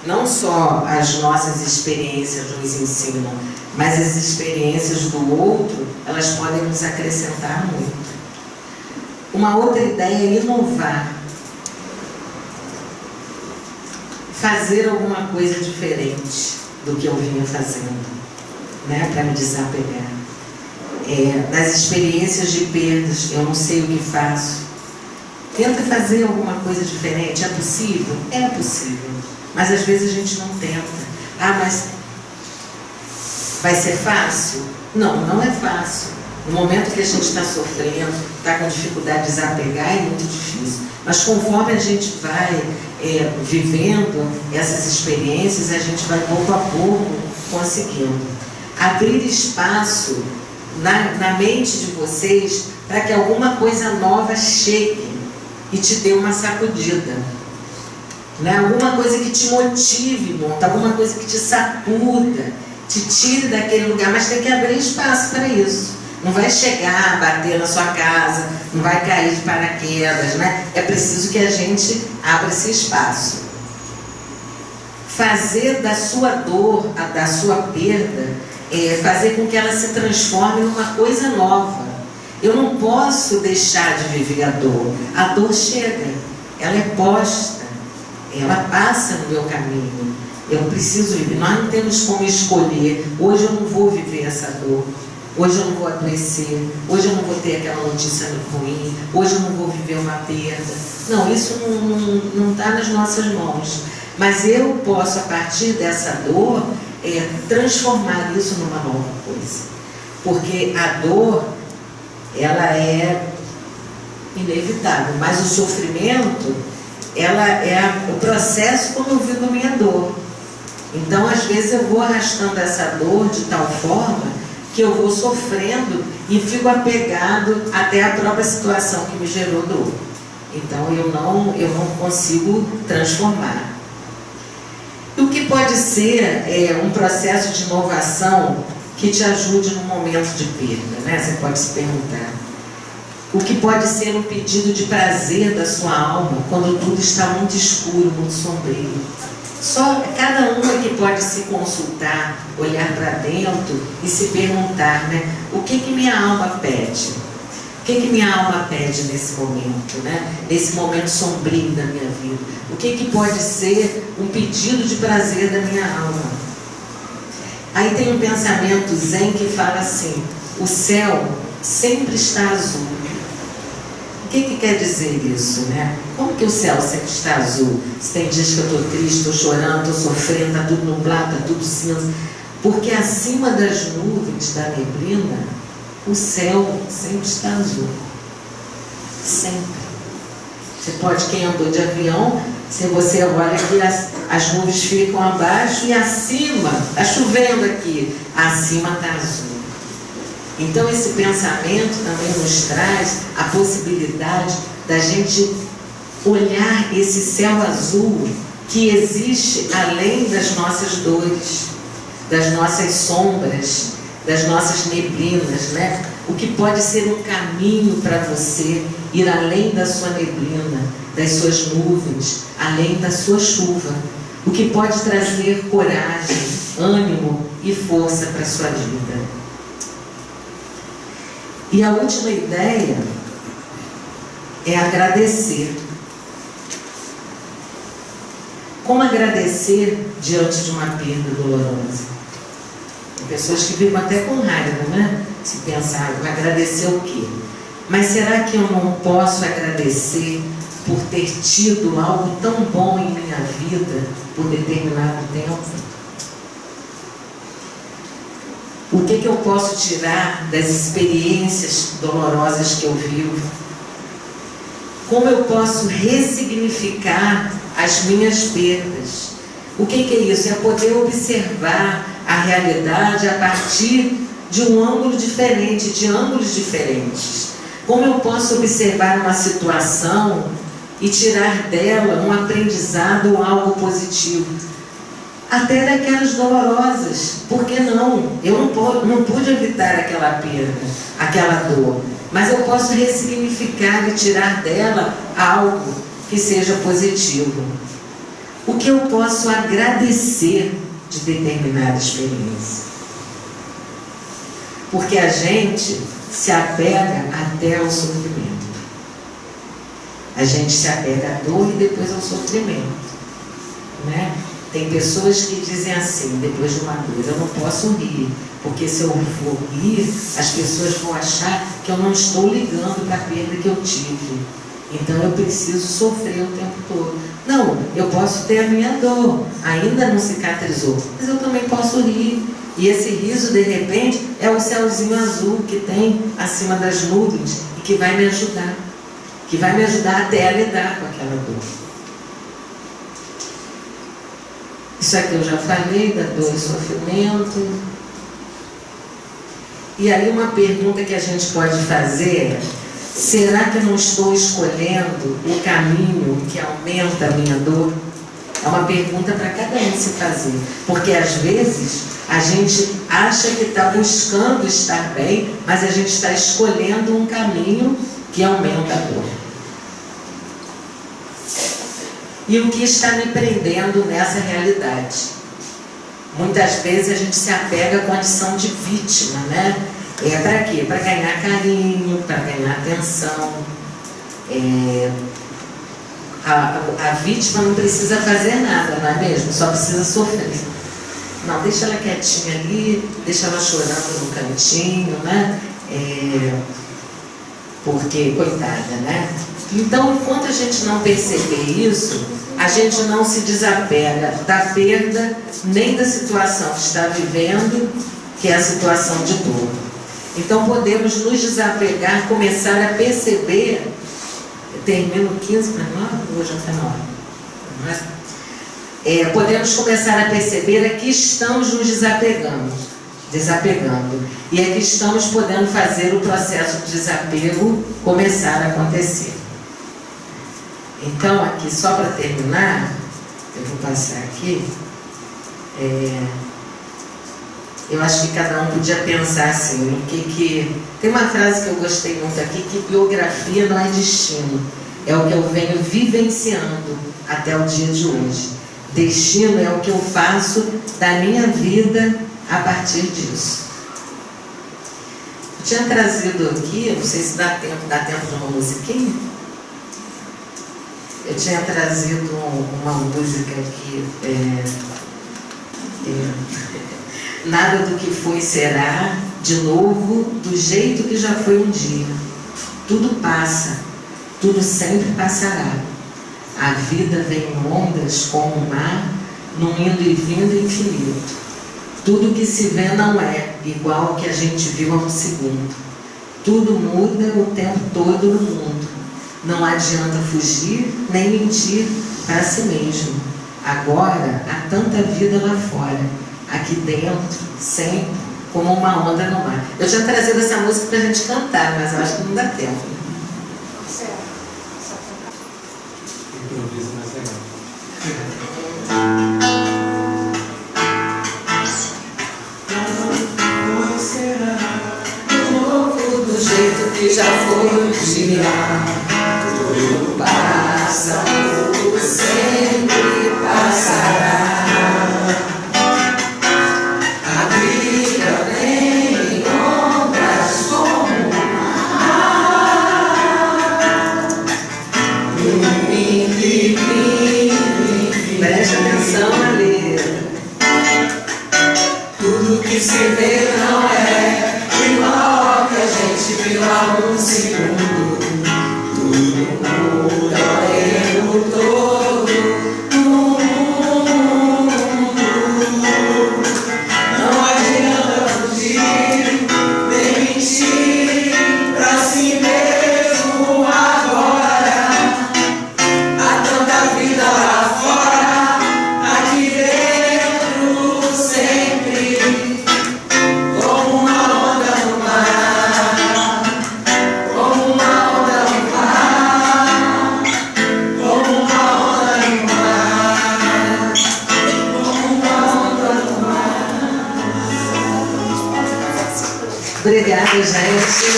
não só as nossas experiências nos ensinam, mas as experiências do outro, elas podem nos acrescentar muito. Uma outra ideia é inovar. Fazer alguma coisa diferente do que eu vinha fazendo, né? Para me desapegar. Nas experiências de perdas, eu não sei o que faço. Tenta fazer alguma coisa diferente. É possível? É possível. Mas às vezes a gente não tenta. Ah, mas vai ser fácil? Não, não é fácil. No momento que a gente está sofrendo, está com dificuldade de desapegar, é muito difícil. Mas conforme a gente vai vivendo essas experiências, a gente vai pouco a pouco conseguindo abrir espaço na mente de vocês para que alguma coisa nova chegue e te dê uma sacudida, né? Alguma coisa que te motive muito, alguma coisa que te sacuda, te tire daquele lugar, mas tem que abrir espaço para isso. Não vai chegar, bater na sua casa, não vai cair de paraquedas, né? É preciso que a gente abra esse espaço. Fazer da sua dor, da sua perda, fazer com que ela se transforme numa coisa nova. Eu não posso deixar de viver a dor. A dor chega, ela é posta, ela passa no meu caminho. Eu preciso viver. Nós não temos como escolher. Hoje eu não vou viver essa dor. Hoje eu não vou adoecer. Hoje eu não vou ter aquela notícia ruim. Hoje eu não vou viver uma perda. Não, isso não está nas nossas mãos. Mas eu posso, a partir dessa dor, transformar isso numa nova coisa. Porque a dor, ela é inevitável, mas o sofrimento, ela é o processo como eu vivo a minha dor. Então, às vezes, eu vou arrastando essa dor de tal forma que eu vou sofrendo e fico apegado até a própria situação que me gerou dor. Então, eu não consigo transformar. E o que pode ser um processo de inovação que te ajude num momento de perda, né? Você pode se perguntar. O que pode ser um pedido de prazer da sua alma quando tudo está muito escuro, muito sombrio. Só cada um é que pode se consultar, olhar para dentro e se perguntar, né? O que minha alma pede? O que minha alma pede nesse momento, né? Nesse momento sombrio da minha vida? O que pode ser um pedido de prazer da minha alma? Aí tem um pensamento zen que fala assim: o céu sempre está azul. O que quer dizer isso, né? Como que o céu sempre está azul? Se tem dias que eu estou triste, estou chorando, estou sofrendo, está tudo nublado, está tudo cinza. Porque acima das nuvens, da neblina, o céu sempre está azul. Sempre. Você pode, quem andou de avião, se você olha que as nuvens ficam abaixo e acima, está chovendo aqui, acima está azul. Então esse pensamento também nos traz a possibilidade da gente olhar esse céu azul que existe além das nossas dores, das nossas sombras, das nossas neblinas, né? O que pode ser um caminho para você ir além da sua neblina, das suas nuvens, além da sua chuva. O que pode trazer coragem, ânimo e força para a sua vida. E a última ideia é agradecer. Como agradecer diante de uma perda dolorosa? Tem pessoas que vivem até com raiva, né? Se pensar, vai agradecer o quê? Mas será que eu não posso agradecer por ter tido algo tão bom em minha vida por determinado tempo? O que eu posso tirar das experiências dolorosas que eu vivo? Como eu posso ressignificar as minhas perdas? O que é isso? É poder observar a realidade a partir de um ângulo diferente, de ângulos diferentes. Como eu posso observar uma situação e tirar dela um aprendizado ou algo positivo? Até daquelas dolorosas. Por que não? Eu não pude evitar aquela perda, aquela dor. Mas eu posso ressignificar e tirar dela algo que seja positivo. O que eu posso agradecer de determinada experiência? Porque a gente se apega até ao sofrimento. A gente se apega à dor e depois ao sofrimento, né? Tem pessoas que dizem assim, depois de uma dor, eu não posso rir, porque se eu for rir, as pessoas vão achar que eu não estou ligando para a perda que eu tive. Então eu preciso sofrer o tempo todo. Não, eu posso ter a minha dor, ainda não cicatrizou, mas eu também posso rir. E esse riso, de repente, é o céuzinho azul que tem acima das nuvens e que vai me ajudar. Que vai me ajudar até a lidar com aquela dor. Isso aqui eu já falei, da dor e sofrimento. E aí uma pergunta que a gente pode fazer é: Será que eu não estou escolhendo o caminho que aumenta a minha dor? É uma pergunta para cada um se fazer. Porque às vezes a gente acha que está buscando estar bem, mas a gente está escolhendo um caminho que aumenta a dor. E o que está me prendendo nessa realidade? Muitas vezes a gente se apega à condição de vítima, né? É para quê? Para ganhar carinho, para ganhar atenção. A vítima não precisa fazer nada, não é mesmo? Só precisa sofrer. Não, deixa ela quietinha ali, deixa ela chorando no cantinho, né? Porque, coitada, né? Então, enquanto a gente não perceber isso, a gente não se desapega da perda, nem da situação que está vivendo, que é a situação de dor. Então, podemos nos desapegar, começar a perceber. Termino 15 para 9, hoje já está 9. Podemos começar a perceber que estamos nos desapegando. E é que estamos podendo fazer o processo de desapego começar a acontecer. Então, aqui, só para terminar, eu vou passar aqui. Eu acho que cada um podia pensar assim, no que... Tem uma frase que eu gostei muito aqui, que biografia não é destino. É o que eu venho vivenciando até o dia de hoje. Destino é o que eu faço da minha vida a partir disso. Eu tinha trazido aqui, não sei se dá tempo de uma musiquinha. Eu tinha trazido uma música aqui. Nada do que foi será de novo do jeito que já foi um dia. Tudo passa, tudo sempre passará. A vida vem em ondas como o mar, num indo e vindo infinito. Tudo que se vê não é igual ao que a gente viu há um segundo. Tudo muda o tempo todo no mundo. Não adianta fugir nem mentir para si mesmo. Agora há tanta vida lá fora. Aqui dentro, sempre, como uma onda no mar. Eu tinha trazido essa música para a gente cantar, mas eu acho que não dá tempo. Improvisa mais legal. Não será de novo do jeito que já foi um dia. Tudo passa, tudo sempre passará. Preste atenção ali. Tudo que se vê não é igual ao que a gente viu há um segundo. Tudo muda o tempo todo no mundo. Não adianta fugir, nem mentir pra si mesmo agora. Há tanta vida lá fora, aqui dentro sempre, como uma onda no mar, como uma onda no mar, como uma onda no mar, como uma onda no mar. Obrigada, gente.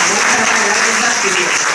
Vamos trabalhar com desafio.